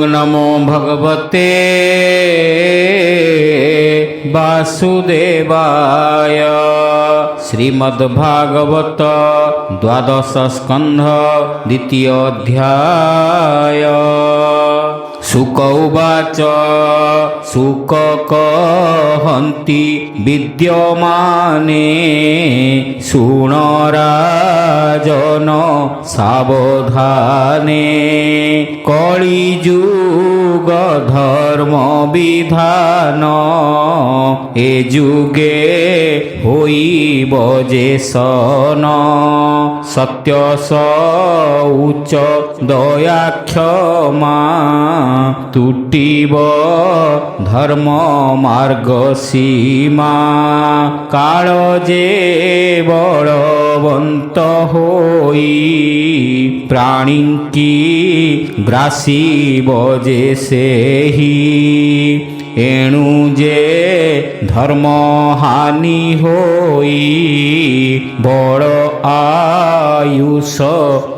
नमो भगवते वासुदेवाय। श्रीमद्भागवत द्वादश स्कंध द्वितीय अध्याय। शुक उवाच शुक कहन्ति विद्यमाने शृण राजन सावधाने। कलिजुग धर्म विधान ए जुगे होइब जे सन। सत्य शौच दया क्षमा तुटिब धर्म मार्ग सीमा। काल जे बलवंत होई प्राणी की ग्रासीब जे सेही। एणु जे धर्म हानि होई बड़ आयुष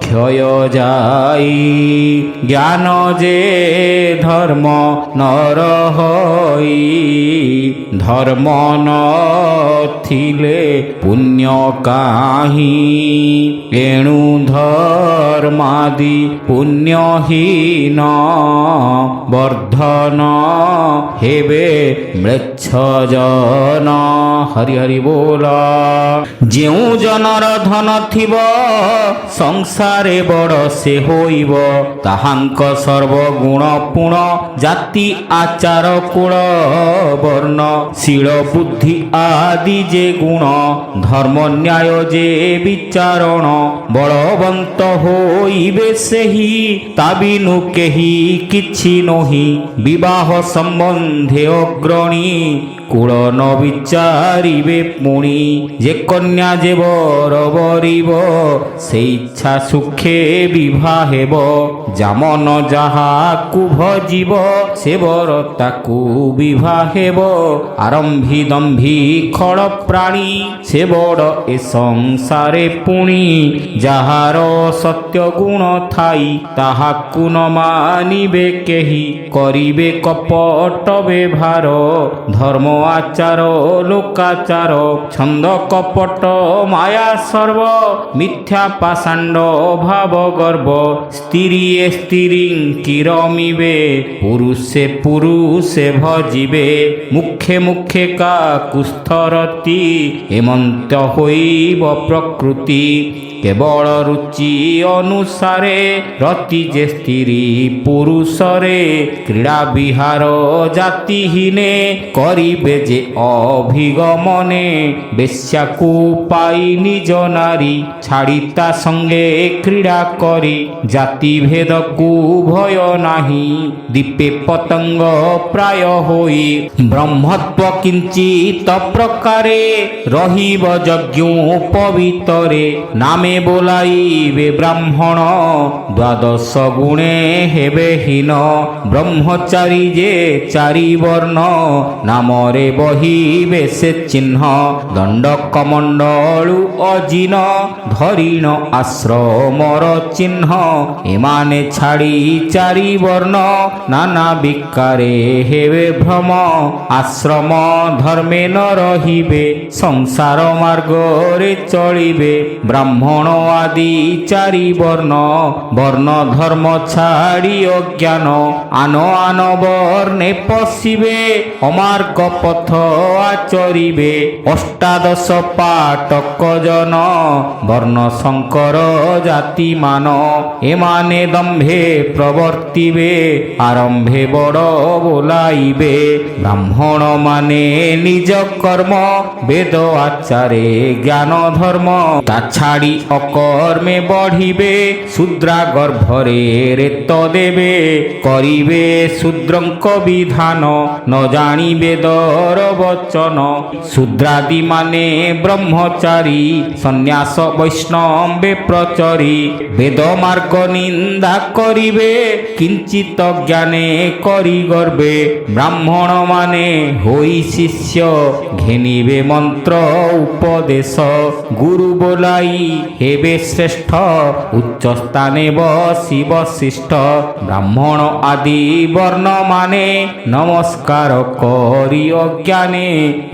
क्षय जाई। ज्ञान जे धर्म नर होई धर्म नथिले पुण्य काहि। एणु धर्मादि पुण्यहीन वर्धन हेबे म्लेच्छ जन। हरि हरि बोल। जेउ जनर धन थिब संसारे बड़ से होइब ताहांक सर्वगुण पुण जाति आचार कुल वर्ण शील बुद्धि आदि जे गुण धर्म न्याय जे विचारण बलवंत होइबे सेहि। ताबिनु केहि किछि नोहि विवाह संबंधे अग्रणी कुल न विचारिबे पुणी। जे कन्या जे बर बरिब से इच्छा सुखे विवाह हेब। जामन जाहाकु भजिब से बर ताकु विवाह हेब। आरंभी दंभी खड़ प्राणी से बड़ ए संसारे पुणी। जाहार सत्य गुण थाई ताहाकु न मानिबे केहि करिबे कपट व्यवहार। धर्म आचार लोकाचार छंद कपट माया सर्व मिथ्या पाषांड भाव गर्व। स्त्री स्त्री किरमिबे पुरुषे पुरुषे भजिबे। मुखे मुखे का कुस्थरती हेमंत होइब प्रकृति। केवल रुचि अनुसारे रति जे स्त्री पुरुषरे। क्रीड़ा विहार जातिहीने करिबे जे अभिगमने। बेश्याकु पाई निज नारी छाड़िता संगे क्रीड़ा करी। जाति भेद कु भय नाही दीपे पतंग प्राय होई। ब्रह्मत्व किंचित प्रकारे रहिब यज्ञ पवितरे। नामे बोलाइबे ब्राह्मण द्वादश गुणे हेबे हीन। ब्रह्मचारी जे चारि वर्ण नामरे बहिबे से चिन्ह। दंड कमंडलु अजिन धरिण आश्रमर चिन्ह। एमाने छाड़ी चारि वर्ण नाना विकारे हेबे भ्रम। आश्रम धर्मे न रहिबे संसार मार्गरे चलिबे। ब्राह्मण आदि चारि वर्ण वर्ण धर्म छाड़ी अज्ञान आन आन वर्णे पशिबे। अमार्ग पथ आचरिबे अष्टादश पाटक जन वर्ण शंकर जाति मान। एमाने दंभे प्रवर्तिबे आरंभे बड़ बोलाइबे। ब्राह्मण माने निज कर्म वेद आचारे ज्ञान धर्म। ता छाड़ी अकर्मे बढ़िबे शूद्रा गर्भरे रेत देबे। करिबे शूद्रंक विधान न जानी वेदर वचन। शूद्रादि माने ब्रह्मचारी सन्यास वैष्णवे प्रचरी। वेद मार्ग निंदा करिबे किंचित ज्ञाने करि गर्वे। ब्राह्मण माने होई शिष्य घेनिबे मंत्र उपदेश। गुरु बोलाई হেবে শ্রেষ্ঠ উচ্চ স্থানে বসিব শিষ্ট ব্রাহ্মণ আদি বর্ণ মানে নমস্কার করি অজ্ঞানে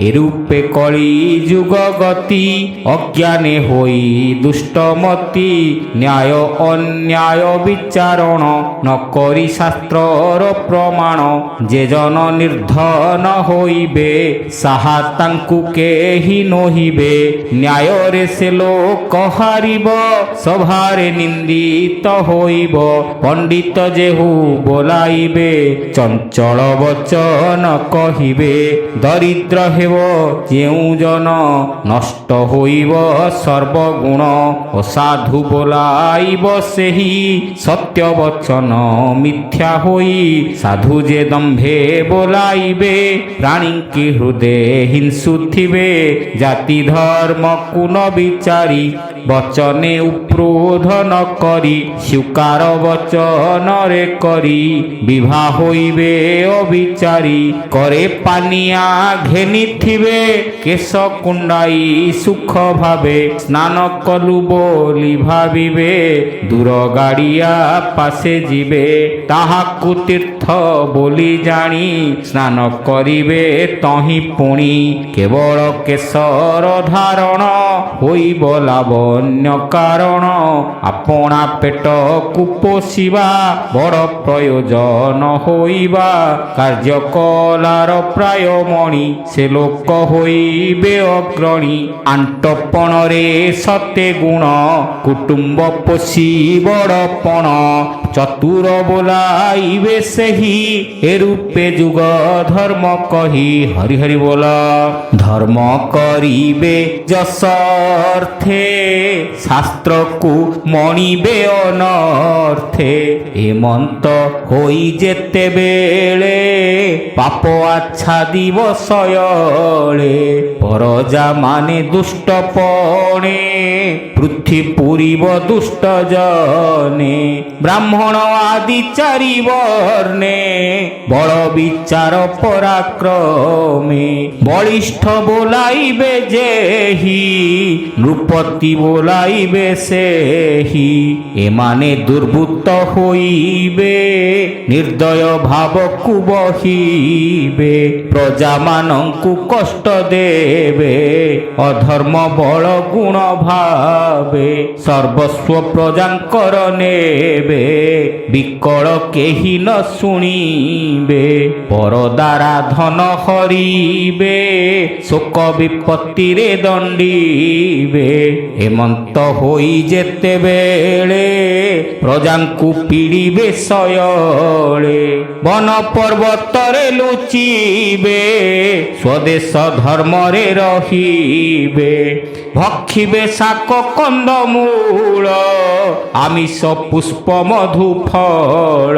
এরূপে কলি যুগ গতি অজ্ঞানে হই দুষ্টমতি ন্যায় অন্যায় বিচারণ ন করি শাস্ত্রর প্রমাণ যে জন নির্ধন হইবে সাহা তাঙ্কু কেহি নহিবে ন্যায়রে সে লোক হারিব সভারে নিন্দিত হইব পণ্ডিত যেহু ବୋଲାଇବେ ଚଞ୍ଚଳ ବଚନ କହିବେ ଦରିଦ୍ର ହେବ ଯେଉଁ ଜନ ନଷ୍ଟ ହୋଇବ ସର୍ବଗୁଣ ଅସାଧୁ ବୋଲାଇବ ସେହି ସତ୍ୟ ବଚନ ମିଥ୍ୟା ହୋଇ ସାଧୁ ଯେ ଦମ୍ଭେ ବୋଲାଇବେ ପ୍ରାଣୀଙ୍କି ହୃଦେ ହିଂସୁଥିବେ ଜାତି ଧର୍ମକୁ ନ ବିଚାରି ବଚନେ ଉପ୍ରୋଧ ନ କରି ସ୍ୱୀକାର ବଚନରେ କରି ବିଭା ହୋଇବେ ଅବିଚାରି করে পানিয়া ঘেনিথিবে কেশ কুণ্ডাই সুখ ভাবে স্নান কলু বলি ভাবিবে দূর গাড়িয়া পাশে ଯିବେ ତାହାକୁ ତୀର୍ଥ ବୋଲି ଜାଣି ସ୍ନାନ କରିବେ ତହିଁ ପୁଣି କେବଳ କେଶର ଧାରଣ ହୋଇବ ଲାବଣ୍ୟ କାରଣ ଆପଣା ପେଟକୁ ପୋଷିବା ବଡ଼ ପ୍ରୟୋଜନ ହୋଇବା କାର୍ଯ୍ୟ କଲାର ପ୍ରାୟ ମଣି ସେ ଲୋକ ହୋଇବେ ଅଗ୍ରଣୀ ଆଣ୍ଟପଣରେ ସତେ ଗୁଣ କୁଟୁମ୍ବ ପୋଷି ବଡ଼ପଣ ଚତୁର ବୋଲାଇବେ ସେହି ଏରୂପେ ଯୁଗ ଧର୍ମ କହି ହରି ହରି ବୋଲ ଧର୍ମ କରିବେ ଯଶର୍ଥେ ଶାସ୍ତ୍ରକୁ ମଣିବେ ଅନର୍ଥେ ହେମନ୍ତ ହୋଇ ଯେତେବେଳେ ପାପ ଆଚ୍ଛାଦିବ ଶୟଳେ ପରଜା ମାନେ ଦୁଷ୍ଟ ପଣେ ପୃଥ୍ୱୀ ପୁରିବ ଦୁଷ୍ଟ ଜନେ ବ୍ରାହ୍ମଣ ଆଦି ଚାରି ବର୍ଣ୍ଣେ ବଳ ବିଚାର ପରାକ୍ରମେ ବଳିଷ୍ଠ ବୋଲାଇବେ ଯେହି ନୃପତି ବୋଲାଇବେ ସେହି ଏମାନେ ଦୁର୍ବୃତ୍ତ ହୋଇବେ ନିର୍ଦ୍ଦୟ ଭାବକୁ ବହିବେ ପ୍ରଜାମାନଙ୍କୁ କଷ୍ଟ ଦେବେ ଅଧର୍ମ ବଳ ଗୁଣ ଭାବେ ସର୍ବସ୍ୱ ପ୍ରଜାଙ୍କର ନେବେ ବିକଳ କେହି ନ ଶୁଣିବେ ପରଦାରା ଧନ ହରିବେ ଶୋକ ବିପତ୍ତିରେ ଦଣ୍ଡିବେ ହେମନ୍ତ ହୋଇ ଯେତେବେଳେ ପ୍ରଜାଙ୍କୁ ପୀଡ଼ିବେ ଶୟଳେ ବନ ପର୍ବତରେ ଲୁଚିବେ ସ୍ୱଦେଶ ଧର୍ମରେ ରହିବେ ଭକ୍ଷିବେ ଶାକ କନ୍ଦମୂଳ ଆମିଷ ପୁଷ୍ପ ମଧୁ ଫଳ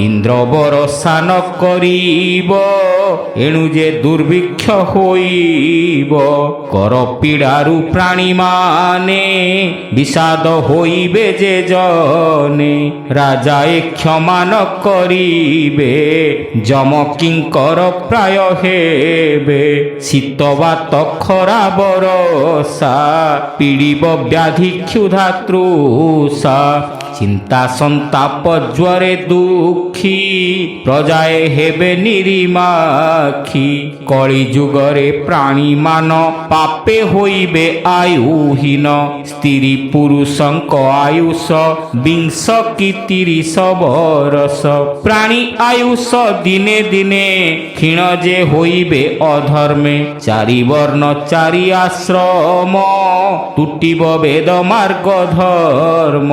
ଇନ୍ଦ୍ର ବରଷା ନ କରିବ ଏଣୁ ଯେ ଦୁର୍ଭିକ୍ଷ ହୋଇବ କର ପୀଡ଼ାରୁ ପ୍ରାଣୀମାନେ ବିଷାଦ ହୋଇବେ ଯେ ଜନେ ରାଜାଏ କ୍ଷମା ନ କରିବେ ଯମ କିଙ୍କର ପ୍ରାୟ ହେବେ ଶୀତ ବାତ ଖରା ବରଷା ପୀଡ଼ିବ ବ୍ୟାଧି କ୍ଷୁଧା ତୃଷା ଚିନ୍ତା ସନ୍ତାପ ଜ୍ୱରେ ଦୁଃଖୀ ପ୍ରଜାଏ ହେବେ ନିରିମାଖି କଳି ଯୁଗରେ ପ୍ରାଣୀମାନ ପାପେ ହୋଇବେ ଆୟୁହୀନ ସ୍ତ୍ରୀ ପୁରୁଷଙ୍କ ଆୟୁଷ 20 କି 30 ବରଷ ପ୍ରାଣୀ ଆୟୁଷ ଦିନେ ଦିନେ କ୍ଷୀଣ ଯେ ହୋଇବେ ଅଧର୍ମେ ଚାରି ବର୍ଣ୍ଣ ଚାରି ଆଶ୍ରମ ତୁଟିବ ବେଦ ମାର୍ଗ ଧର୍ମ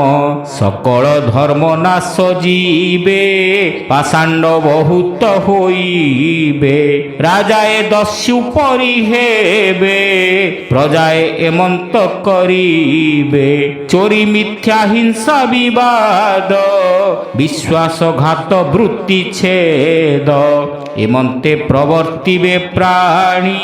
সকল ধর্ম নাশ জীবে পাষাণ্ড বহুত হইবে রাজায়ে দস্যু পরি হেবে প্রজায়ে এমন্ত করিবে চোরি মিথ্যা হিংসা বিবাদ বিশ্বাসঘাত বৃত্তি ছেদ ଏମନ୍ତେ ପ୍ରବର୍ତ୍ତିବେ ପ୍ରାଣୀ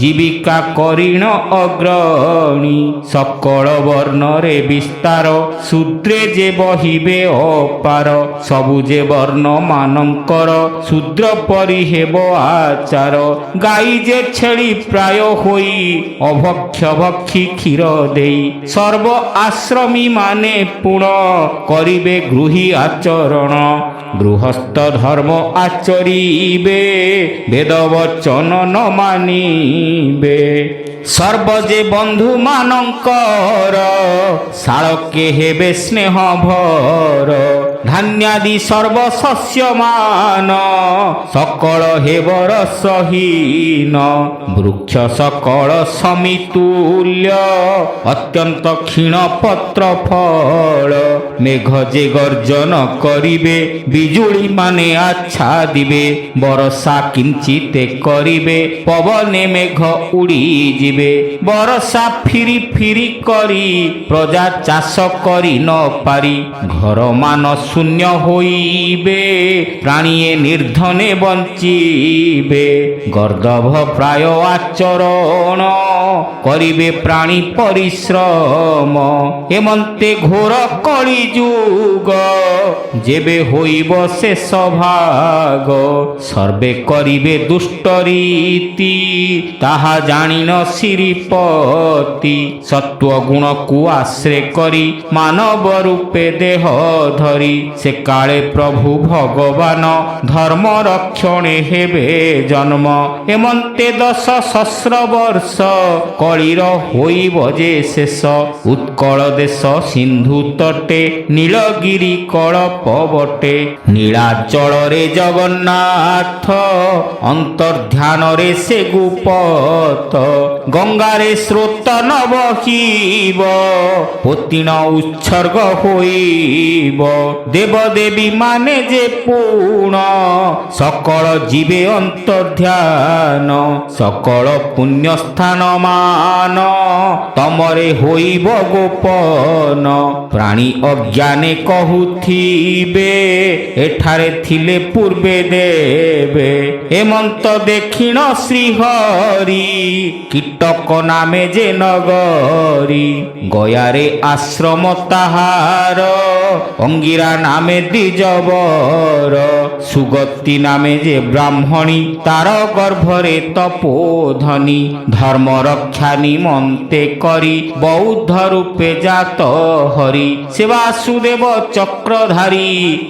ଜୀବିକା କରିଣ ଅଗ୍ରଣୀ ସକଳ ବର୍ଣ୍ଣରେ ବିସ୍ତାର ଶୂଦ୍ରେ ଯେ ବହିବେ ଅପାର ସବୁ ଯେ ବର୍ଣ୍ଣ ମାନଙ୍କର ଶୂଦ୍ର ପରି ହେବ ଆଚାର ଗାଈ ଯେ ଛେଳି ପ୍ରାୟ ହୋଇ ଅଭକ୍ଷ ଭକ୍ଷୀ କ୍ଷୀର ଦେଇ ସର୍ବ ଆଶ୍ରମୀ ମାନେ ପୁଣ କରିବେ ଗୃହୀ ଆଚରଣ ଗୃହସ୍ଥ ଧର୍ମ ଆଚରିବେ ବେଦ ବଚନ ନ ମାନିବେ ସର୍ବ ଯେ ବନ୍ଧୁ ମାନଙ୍କର ଶାଳକେ ହେବେ ସ୍ନେହ ଭର ଧାନ୍ୟାଦି ସର୍ବ ଶସ୍ୟମାନ ସକଳ ହେବ ରସହୀନ ବୃକ୍ଷ ସକଳ ସମିତୁଲ୍ୟ ଅତ୍ୟନ୍ତ କ୍ଷୀଣ ପତ୍ର ଫଳ ମେଘ ଯେ ଗର୍ଜନ କରିବେ ବିଜୁଳି ମାନେ ଆଚ୍ଛାଦିବେ ବର୍ଷା କିଞ୍ଚିତେ କରିବେ ପବନେ ମେଘ ଉଡ଼ିଯିବେ ବର୍ଷା ଫିରି ଫିରି କରି ପ୍ରଜା ଚାଷ କରି ନ ପାରି ଘର ମାନ ଶୂନ୍ୟ ହୋଇବେ ପ୍ରାଣୀଏ ନିର୍ଧନେ ବଞ୍ଚିବେ ଗର୍ଦ୍ଦଭ ପ୍ରାୟ ଆଚରଣ କରିବେ ପ୍ରାଣୀ ପରିଶ୍ରମ ଏମନ୍ତେ ଘୋର କଳି ଯୁଗ ଯେବେ ହୋଇବ ଶେଷ ଭାଗ ସର୍ବେ କରିବେ ଦୁଷ୍ଟ ରୀତି ତାହା ଜାଣିନ ଶ୍ରୀପତି ସତ୍ୱ ଗୁଣକୁ ଆଶ୍ରୟ କରି ମାନବ ରୂପେ ଦେହ ଧରି ସେ କାଳେ ପ୍ରଭୁ ଭଗବାନ ଧର୍ମ ରକ୍ଷଣେ ହେବେ ଜନ୍ମ ଏମନ୍ତେ 10,000 ବର୍ଷ କଳିର ହୋଇବ ଯେ ଶେଷ ଉତ୍କଳ ଦେଶ ସିନ୍ଧୁ ତଟେ ନୀଳଗିରି କଳପ ବଟେ ନୀଳାଚଳରେ ଜଗନ୍ନାଥ ଅନ୍ତର୍ଧ୍ୟାନରେ ସେ ଗୁପତ ଗଙ୍ଗାରେ ସ୍ରୋତ ନ ବହିବ ପୋତିଣ ଉତ୍ସର୍ଗ ହୋଇବ ଦେବଦେବୀ ମାନେ ଯେ ପୁଣ ସକଳ ଯିବେ ଅନ୍ତର୍ଧ୍ୟାନ ସକଳ ପୁଣ୍ୟ ସ୍ଥାନ ମାନ ତମରେ ହୋଇବ ଗୋପନ ପ୍ରାଣୀ ଅଜ୍ଞାନେ କହୁଥିବେ ଏଠାରେ ଥିଲେ ପୂର୍ବେ ଦେବେ ଏମନ୍ତ ଦେଖିଣ ଶ୍ରୀହରି କୀଟକ ନାମେ ଯେ ନଗରୀ ଗୟାରେ ଆଶ୍ରମ ତାହାର ଅଙ୍ଗିରା ନାମେ ଦ୍ୱିଜବର ସୁଗତି ନାମେ ଯେ ବ୍ରାହ୍ମଣୀ ତାର ଗର୍ଭରେ ତପୋଧନୀ ଧର୍ମ ରକ୍ଷା ନିମନ୍ତେ କରି ବୌଦ୍ଧ ରୂପେ ଜାତ ହରି ସେ ବାସୁଦେବ ଚକ୍ରଧାରୀ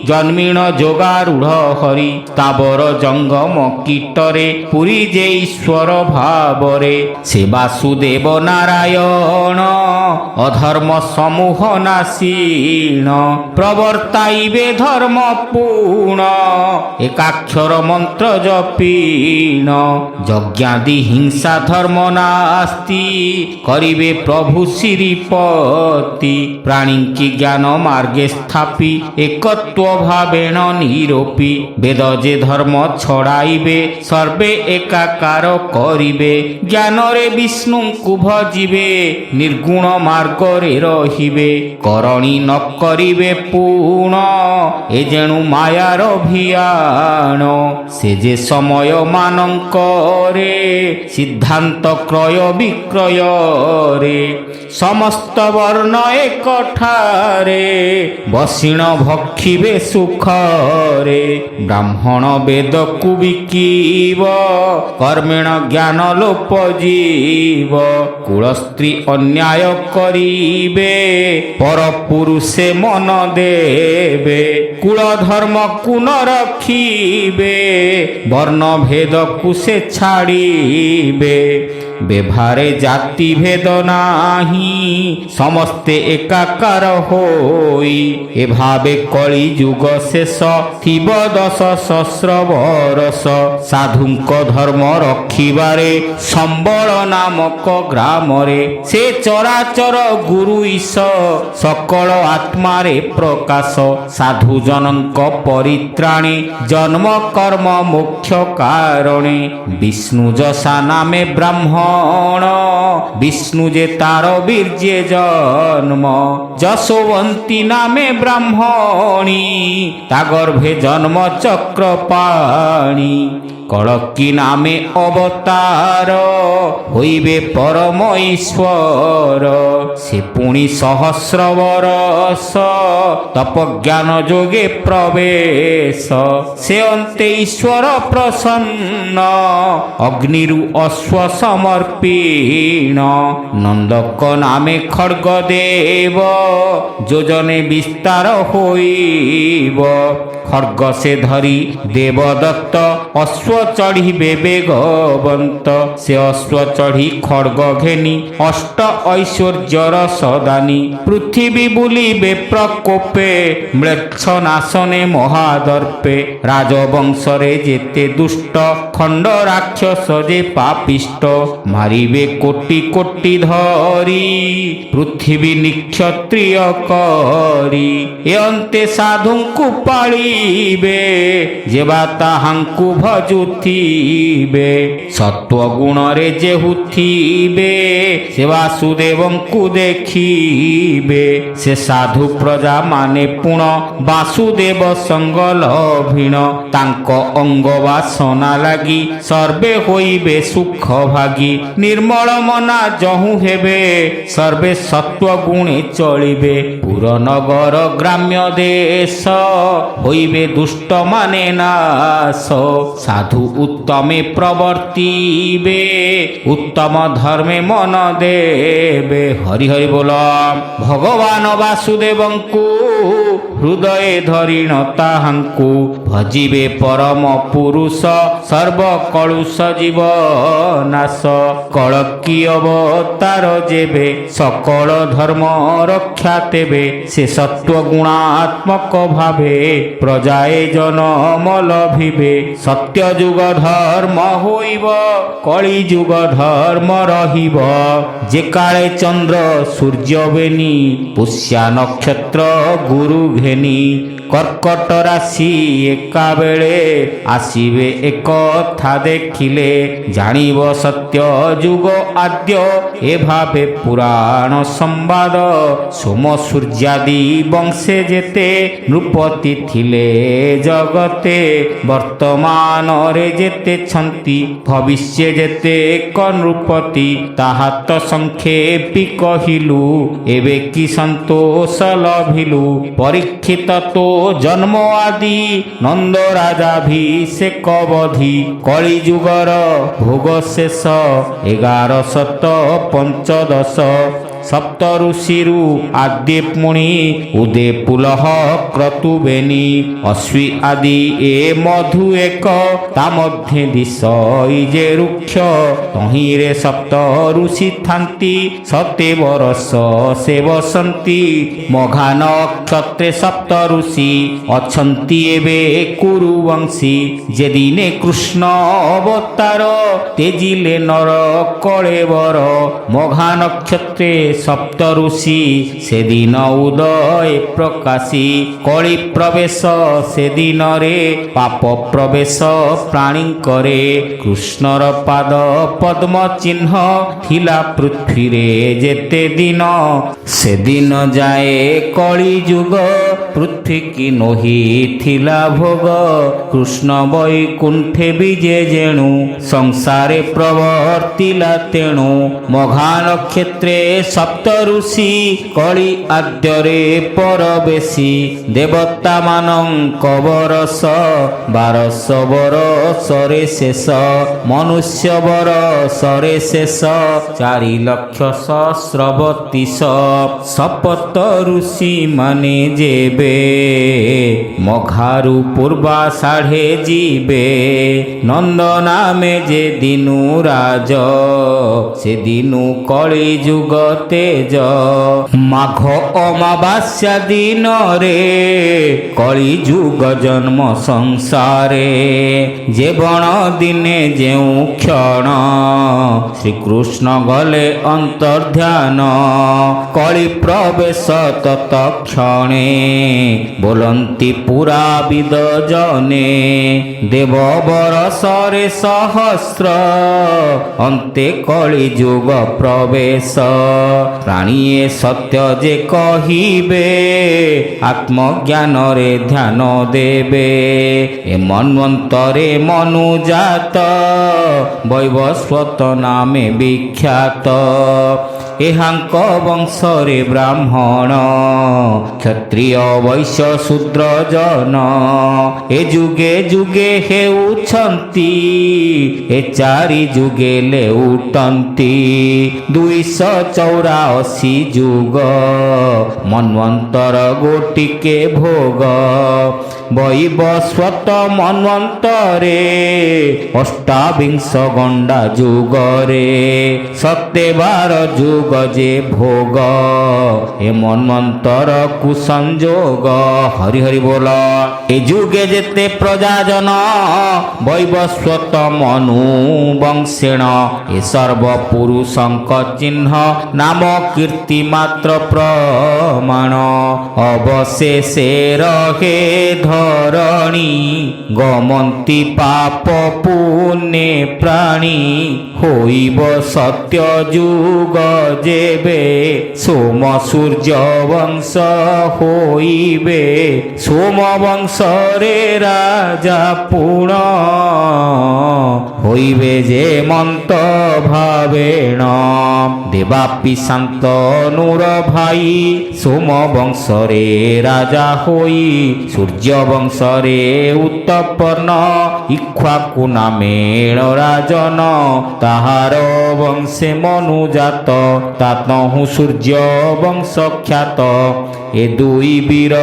ଜନ୍ମିଣ ଯୋଗାରୂଢ଼ ହରି ସ୍ଥାବର ଜଙ୍ଗମ କୀଟରେ ପୁରୀ ଯେ ଈଶ୍ୱର ଭାବରେ ସେ ବାସୁଦେବ ନାରାୟଣ ଅଧର୍ମ ସମୂହ ନାଶୀଣ ପ୍ରବର୍ତ୍ତାଇବେ ଧର୍ମ ପୁଣ ଏକାକ୍ଷର ମନ୍ତ୍ର ଜପିଣ ଯଜ୍ଞାଦି ହିଂସା ଧର୍ମ ନାସ୍ତି କରିବେ ପ୍ରଭୁ ଶ୍ରୀପତି ପ୍ରାଣୀଙ୍କି ଜ୍ଞାନ ମାର୍ଗେ ସ୍ଥାପି ଏକତ୍ୱ ଭାବେଣ ନିରୋପି ବେଦ ଯେ ଧର୍ମ ଛଡ଼ାଇବେ ସର୍ବେ ଏକାକାର କରିବେ ଜ୍ଞାନରେ ବିଷ୍ଣୁଙ୍କୁ ଭଜିବେ ନିର୍ଗୁଣ ମାର୍ଗରେ ରହିବେ କରଣୀ ନ କରିବେ ପୁଣ ଏ ଯେଣୁ ମାୟାର ଭିଆଣ ସେ ଯେ ସମୟ ମାନଙ୍କରେ ସିଦ୍ଧାନ୍ତ କ୍ରୟ ବିକ୍ରୟରେ ସମସ୍ତ ବର୍ଣ୍ଣ ଏକଠାରେ ବସିଣ ଭକ୍ଷିବେ ସୁଖରେ ବ୍ରାହ୍ମଣ ବେଦକୁ ବିକିବ କର୍ମେଣ ଜ୍ଞାନ ଲୋପ ଯିବ କୁଳ ସ୍ତ୍ରୀ ଅନ୍ୟାୟ କରିବେ ପର ପୁରୁଷେ ମନ ଦେବେ କୁଳ ଧର୍ମକୁ ନ ରଖିବେ ବର୍ଣ୍ଣ ଭେଦକୁ ସେ ଛାଡ଼ିବେ ବେଭାରେ ଜାତି ଭେଦ ନାହିଁ ସମସ୍ତେ ଏକାକାର ହୋଇ ଏଭାବେ କଳି ଯୁଗ ଶେଷ ଥିବ 10,000 ବରଷ ସାଧୁଙ୍କ ଧର୍ମ ରଖିବାରେ ସମ୍ବଳ ନାମକ ଗ୍ରାମରେ ସେ ଚରାଚର ଗୁରୁ ଈଶ ସକଳ ଆତ୍ମାରେ ପ୍ରକାଶ ସାଧୁ ଜନଙ୍କ ପରିତ୍ରାଣୀ ଜନ୍ମ କର୍ମ ମୋକ୍ଷ କାରଣେ ବିଷ୍ଣୁ ଯଶା ନାମେ ବ୍ରାହ୍ମଣ ব্রাহ্মণ বিষ্ণু যে তার বীর্যে জন্ম যশোবন্তী নামে ব্রাহ্মণী তা গর্ভে জন্ম চক্রপাণী কড়কি নামে অবতার হইবে পরম ঈশ্বর সে পুଣି সহস্র বরষ তপজ্ঞান যোগে প্রবেশ সে অন্তে ঈশ্বর প্রসন্ন অগ্নিরু অশ্ব সমর্পিণ নন্দক নামে খড়গদেব যোজনে বিস্তার হইব খড়গ সে ধরি দেবদত্ত অশ্ব চড়িবে বেগবন্ত সে অশ্ব চড়ি খড়গ ঘেনি অষ্ট ঐশ্বর্যর সদানী পৃথিবী বুলিবে প্রকোপে ম্লেচ্ছ নাশনে মহাদর্পে রাজবংশরে যেতে দুষ্ট খণ্ড রাক্ষস যে পাপিষ্ট মারিবে কোটি কোটি ধরি পৃথিবী নিক্ষত্রিয় করি এ অন্তে সাধুଙ୍କୁ পাଳିবে যেবা তাহাଙ୍କୁ ভଜୁଥିବେ ସତ୍ୱ ଗୁଣରେ ଯେହୁଥିବେ ସେ ବାସୁଦେବଙ୍କୁ ଦେଖିବେ ସେ ସାଧୁ ପ୍ରଜା ମାନେ ପୁଣ ବାସୁଦେବ ସଙ୍ଗ ଲଭିଣ ତାଙ୍କ ଅଙ୍ଗ ବାସନା ଲାଗି ସର୍ବେ ହୋଇବେ ସୁଖ ଭାଗୀ ନିର୍ମଳ ମନା ଯହୁଁ ହେବେ ସର୍ବେ ସତ୍ୱ ଗୁଣେ ଚଳିବେ ପୁର ନଗର ଗ୍ରାମ୍ୟ ଦେଶ ହୋଇବେ ଦୁଷ୍ଟ ମାନେ ନାଶ ସାଧୁ ଉତ୍ତମେ ପ୍ରବର୍ତ୍ତିବେ ଉତ୍ତମ ଧର୍ମେ ମନ ଦେବେ ହରି ହରି ବୋଲ ଭଗବାନ ବାସୁଦେବଙ୍କୁ ହୃଦୟ ଧରିଣ ତାହାଙ୍କୁ ଭଜିବେ ପରମ ପୁରୁଷ ସର୍ବ କଳୁଷ ଜୀବ ନାଶ କଳକି ଅବତାର ଯେବେ ସକଳ ଧର୍ମ ରକ୍ଷା ତେବେ ସେ ସତ୍ୱ ଗୁଣାତ୍ମକ ଭାବେ ପ୍ରଜାଏ ଜନମ ଲଭିବେ ସତ୍ୟ ଯୁଗ ଧର୍ମ ହୋଇବ କଳି ଯୁଗ ଧର୍ମ ରହିବ ଯେ କାଳେ ଚନ୍ଦ୍ର ସୂର୍ଯ୍ୟ ବେନି ପୁଷ୍ୟା ନକ୍ଷତ୍ର ଗୁରୁ ଘେନି କର୍କଟ ରାଶି ଏକା ବେଳେ ଆସିବେ ଏକଥା ଦେଖିଲେ ଜାଣିବ ସତ୍ୟ ଯୁଗ ଆଦ୍ୟ ଏ ଭାବେ ପୁରାଣ ସମ୍ବାଦ ସୋମ ସୂର୍ଯ୍ୟାଦି ବଂଶେ ଯେତେ ନୃପତି ଥିଲେ ଜଗତେ ବର୍ତ୍ତମାନରେ ଯେତେ ଛନ୍ତି ଭବିଷ୍ୟ ଯେତେ ଏକ ନୃପତି ତାହା ତ ସଂକ୍ଷେପି କହିଲୁ ଏବେ କି ସନ୍ତୋଷ ଲଭିଲୁ ପରୀକ୍ଷିତ ତୋ ଜନ୍ମ ଆଦି ନନ୍ଦ ରାଜାଭିଷେକ ବଧି କଳି ଯୁଗର ଭୋଗ ଶେଷ 1115 সপ্ত ঋষিরু আদ্যে পুণি উদে পুলহ ক্রতুবেনি অশ্বী আদি এ মধু এক তা মধ্যে দিশই যে রুক্ষ তহিঁরে সপ্ত ঋষি থান্তি সতে বরষ সে বসন্তি মঘা নক্ষত্রে সপ্ত ঋষি অছন্তি এবে কুরুবংশী যেদিনে কৃষ্ণ অবতার তেজিলে নর কলেবর মঘা নক্ষত্রে সপ্ত ঋষি সেদিন উদয় প্রকাশী কলি প্রবেশ সেদিনরে পাপ প্রবেশ প্রাণীঙ্করে কৃষ্ণর পাদ পদ্ম চিহ্ন থিলা পৃথ্বীরে যেতে দিন সেদিন যায় কলি যুগ পৃথ্বী কি নহি থিলা ভোগ কৃষ্ণ বৈকুণ্ঠে বিজে যেণু সংসারে প্রবর্তিলা তেণু মঘা নক্ষত্রে সপ্ত ঋষি কলি আদ্যরে পরবেশী দেবতা ମାନଙ୍କ বরষ 1200 বরষরে শেষ মনুষ্য বরষরে শেষ 4,00,000 শপথ ঋষি মানে যেবে মঘারু পূর্বা সাঢ়ে ଯିବେ ନନ୍ଦ ନାମେ ଯେ ଦିନୁ ରାଜ ସେ ଦିନୁ କଳି ଯୁଗ ତେଜ ମାଘ ଅମାବାସ୍ୟା ଦିନରେ କଳି ଯୁଗ ଜନ୍ମ ସଂସାରେ ଯେ ବଣ ଦିନେ ଯେଉଁ କ୍ଷଣ ଶ୍ରୀକୃଷ୍ଣ ଗଲେ ଅନ୍ତର୍ଧ୍ୟାନ କଳି ପ୍ରବେଶ ତତକ୍ଷଣେ ବୋଲନ୍ତି ପୁରା ବିଦ ଜନେ। ଦେବ ବରଷରେ ସହସ୍ର ଅନ୍ତେ କଳି ଯୁଗ ପ୍ରବେଶ। ପ୍ରାଣୀଏ ସତ୍ୟ ଯେ କହିବେ ଆତ୍ମଜ୍ଞାନରେ ଧ୍ୟାନ ଦେବେ। ଏ ମନ୍ୱନ୍ତରେ ମନୁଜାତ ବୈବସ୍ୱତ ନାମେ ବିଖ୍ୟାତ। ଏହାଙ୍କ ବଂଶରେ ବ୍ରାହ୍ମଣ କ୍ଷତ୍ରିୟ ବୈଶ୍ୟ ଶୂଦ୍ର ଜନ ଏ ଯୁଗେ ଯୁଗେ ହେଉଛନ୍ତି ଏ ଚାରି ଯୁଗେ ଲେଉଟନ୍ତି। 284 ଯୁଗ ମନ୍ୱନ୍ତର ଗୋଟିକେ ଭୋଗ। ବୈବସ୍ୱତ ମନ୍ୱନ୍ତରେ ଅଷ୍ଟାବିଂଶ ଗଣ୍ଡା ଯୁଗରେ 17 ଯୁଗ ଯେ ଭୋଗ। ଏ ମନ୍ୱନ୍ତର କୁସଂଯୋଗ। ହରି ହରି ବୋଲ। ଏ ଯୁଗେ ଯେତେ ପ୍ରଜାଜନ ବୈବସ୍ୱତ ମନୁ ବଂଶେଣ ଏ ସର୍ବ ପୁରୁଷଙ୍କ ଚିହ୍ନ ନାମ କୀର୍ତ୍ତି ମାତ୍ର ପ୍ରମାଣ। ଅବଶେଷେ ରହେ ଧରଣୀ ଗମନ୍ତି ପାପ ପୁଣ୍ୟ ପ୍ରାଣୀ। ହୋଇବ ସତ୍ୟ ଯୁଗ ଯେବେ ସୋମ ସୂର୍ଯ୍ୟ ବଂଶ ହୋଇବେ। ସୋମ ବଂଶରେ ରାଜା ପୁଣ ହୋଇବେ ଯେ ମନ୍ତ ଭାବେଣ। ଦେବାପି ଶାନ୍ତନୁର ଭାଇ ସୋମ ବଂଶରେ ରାଜା ହୋଇ ସୂର୍ଯ୍ୟ ବଂଶରେ ଉତ୍ତପନ। ଇକ୍ଷ୍ୱାକୁ ନାମେଣ ରାଜନ ତାହାର ବଂଶେ ମନୁଜାତ। ତାତହୁଁ ସୂର୍ଯ୍ୟ ବଂଶ ଖ୍ୟାତ। ଏ ଦୁଇ ବୀର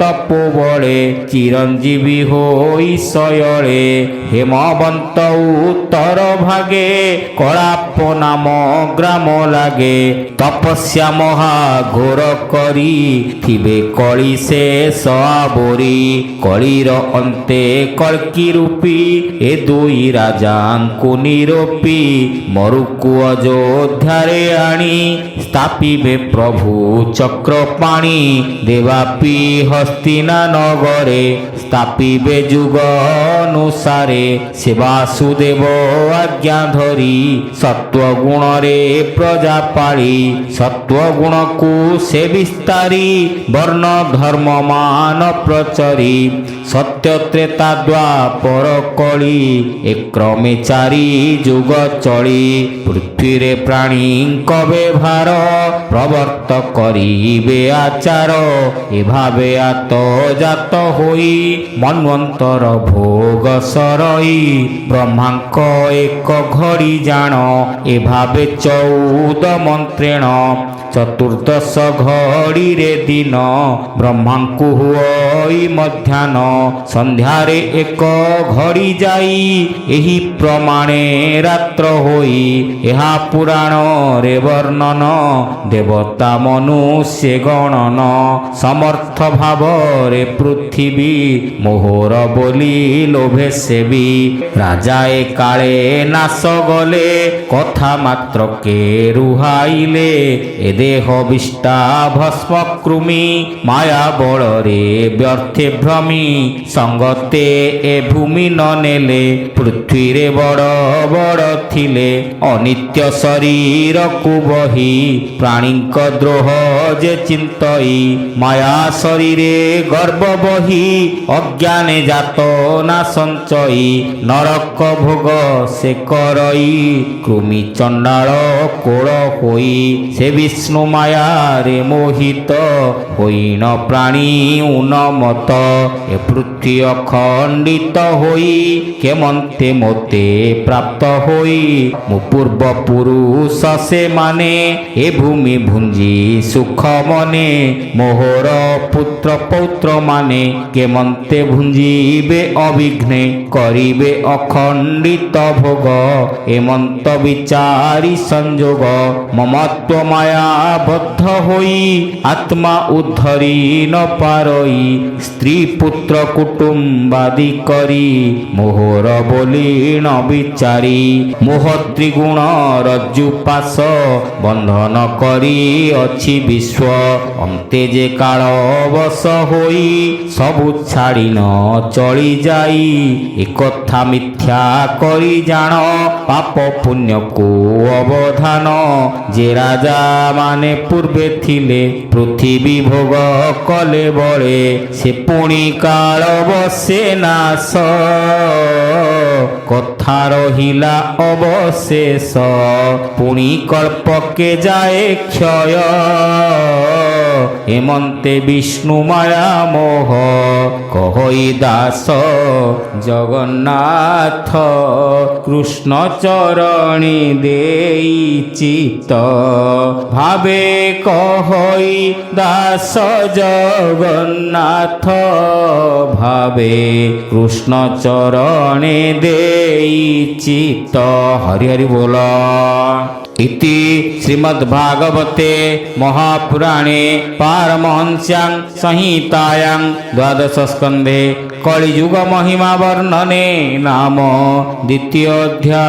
ତପୋବଳେ ଚିରଞ୍ଜୀବୀ ହୋଇ ଶୟଳେ। ହେମବନ୍ତ ଉତ୍ତର ଭାଗେ କଳାପ ନାମ ଗ୍ରାମ ଲାଗେ। ତପସ୍ୟା ମହାଘୋର କରି ଥିବେ କଳି ଶେଷ ଆବୋରି। କଳିର ଅନ୍ତେ କଳ୍କି ରୂପୀ ଏ ଦୁଇ ରାଜାଙ୍କୁ ନିରୋପି। ମରୁକୁ ଅଯୋଧ୍ୟାରେ ଆଣି ସ୍ଥାପିବେ ପ୍ରଭୁ ଚକ୍ରପାଣି। ଦେବାପି ହସ୍ତିନା ନଗରେ ସ୍ଥାପିବେ ଯୁଗ ଅନୁସାରେ। ସେ ବାସୁଦେବ ଆଜ୍ଞା ଧରି ସତ୍ୱଗୁଣରେ ପ୍ରଜା ପାଳି। ସତ୍ୱଗୁଣକୁ ସେ ବିସ୍ତାରି ବର୍ଣ୍ଣ ଧର୍ମ ମାନ ପ୍ରଚରି। ସତ୍ୟ ତ୍ରେତା ଦ୍ୱାପର କଳି ଏ କ୍ରମେ 4 ଯୁଗ ଚଳି। ପୃଥ୍ୱୀରେ ପ୍ରାଣୀଙ୍କ ବ୍ୟବହାର ପ୍ରବର୍ତ୍ତ କରିବେ ଆଚାର। ଏଭାବେ ଆତ ଜାତ ହୋଇ ମନ୍ୱନ୍ତର ଭୋଗ ସରଇ। ବ୍ରହ୍ମାଙ୍କ ଏକ ଘଡ଼ି ଜାଣ ଏଭାବେ 14 ମନ୍ତ୍ରେଣ। ଚତୁର୍ଦ୍ଦଶ ଘଡ଼ିରେ ଦିନ ବ୍ରହ୍ମାଙ୍କୁ ହୁଅଇ ମଧ୍ୟାହ୍ନ। ସନ୍ଧ୍ୟାରେ ଏକ ଘଡ଼ି ଯାଇ ଏହି ପ୍ରମାଣେ ରାତ୍ର ହୋଇ। ଏହା ପୁରାଣରେ ବର୍ଣ୍ଣନ ଦେବତା ମନୁଷ୍ୟ ଗଣନ। ସମର୍ଥ ଭାବରେ ପୃଥିବୀ ମୋହର ବୋଲି ଲୋଭେ ସେବି। ରାଜାଏ କାଳେ ନାଶ ଗଲେ କଥା ମାତ୍ର କେ ରୁହାଇଲେ। ଏ ଦେହ ବିଷ୍ଟା ଭସ୍ମ କୃମି ମାୟା ବଳରେ ବ୍ୟର୍ଥେ ଭ୍ରମି। ସଙ୍ଗତେ ଏ ଭୂମି ନ ନେଲେ ପୃଥ୍ୱୀରେ ବଡ଼ ବଡ଼ ଥିଲେ। ଅନିତ୍ୟ ଶରୀରକୁ ବହି ପ୍ରାଣୀଙ୍କ ଦ୍ରୋହ ଯେ ଚିନ୍ତଇ। ମାୟା ଶରୀରେ ଗର୍ବ ବହି ଅଜ୍ଞାନେ ଜାତ ନା ସଞ୍ଚଇ। ନରକ ଭୋଗ ସେ କରଇ କୃମି ଚଣ୍ଡାଳ କୋଳ ହୋଇ। ସେ ବିଷ୍ଣୁ ମାୟାରେ ମୋହିତ ହୋଇନ ପ୍ରାଣୀ ଉନ୍ମତ। ଏ ପୃଥ୍ୱୀ ଅଖଣ୍ଡିତ ହୋଇ କେମନ୍ତେ ମୋତେ ପ୍ରାପ୍ତ ହୋଇ। ମୁଁ ପୂର୍ବ ପୁରୁଷ ସେମାନେ ଏ ଭୂମି ଭୁଞ୍ଜି ସୁଖ ମନେ। ମୋହର ପୁତ୍ର ପୌତ୍ର ମାନେ କେମନ୍ତେ ଭୁଞ୍ଜିବେ ଅବିଘ୍ନେ। କରିବେ ଅଖଣ୍ଡିତ ଭୋଗ ଏମନ୍ତ ବିଚାରି ସଂଯୋଗ। ମମତ୍ୱ ମାୟା ବଦ୍ଧ ହୋଇ ଆତ୍ମା ଉଦ୍ଧରି ନ ପାରଇ। ସ୍ତ୍ରୀ ପୁତ୍ର କୁଟୁମ୍ବାଦି କରି ମୋହର ବୋଲି ନ ବିଚାରି। ମୋହ ତ୍ରିଗୁଣ ରଜ୍ଜୁ ପାଶ ବନ୍ଧନ କରି ଅଛି ବିଶ୍ୱ। ଅନ୍ତେ ଅଟେ ଯେ କାଳ ବଶ ହୋଇ ସବୁ ଛାଡ଼ି ନ ଚଳି ଯାଇ ଏକଥା ମିଥ୍ୟା କରି ଜାଣ ପାପ ପୁଣ୍ୟକୁ ଅବଧାନ ଯେ ରାଜା ମାନେ ପୂର୍ବେ ଥିଲେ ପୃଥିବୀ ଭୋଗ କଲେ ବଳେ ସେ ପୁଣି କାଳ ବସେ ନାଶ କଥା ରହିଲା ଅବଶେଷ ପୁଣି କଳ୍ପକେ ଯାଏ କ୍ଷୟ ହେମନ୍ତେ ବିଷ୍ଣୁ ମାୟା ମୋହ କହଇ ଦାସ ଜଗନ୍ନାଥ କୃଷ୍ଣ ଚରଣୀ ଦେଇ ଚିତ ଭାବେ କହଇ ଦାସ ଜଗନ୍ନାଥ ଭାବେ କୃଷ୍ଣ ଚରଣେ ଦେଇ ଚିତ। ହରି ହରି ବୋଲ। इति श्रीमद्भागवते महापुराणे पारमहंस्यां संहितायां द्वादशस्कन्धे कलियुग महिमा वर्णने नाम द्वितीयोऽध्यायः।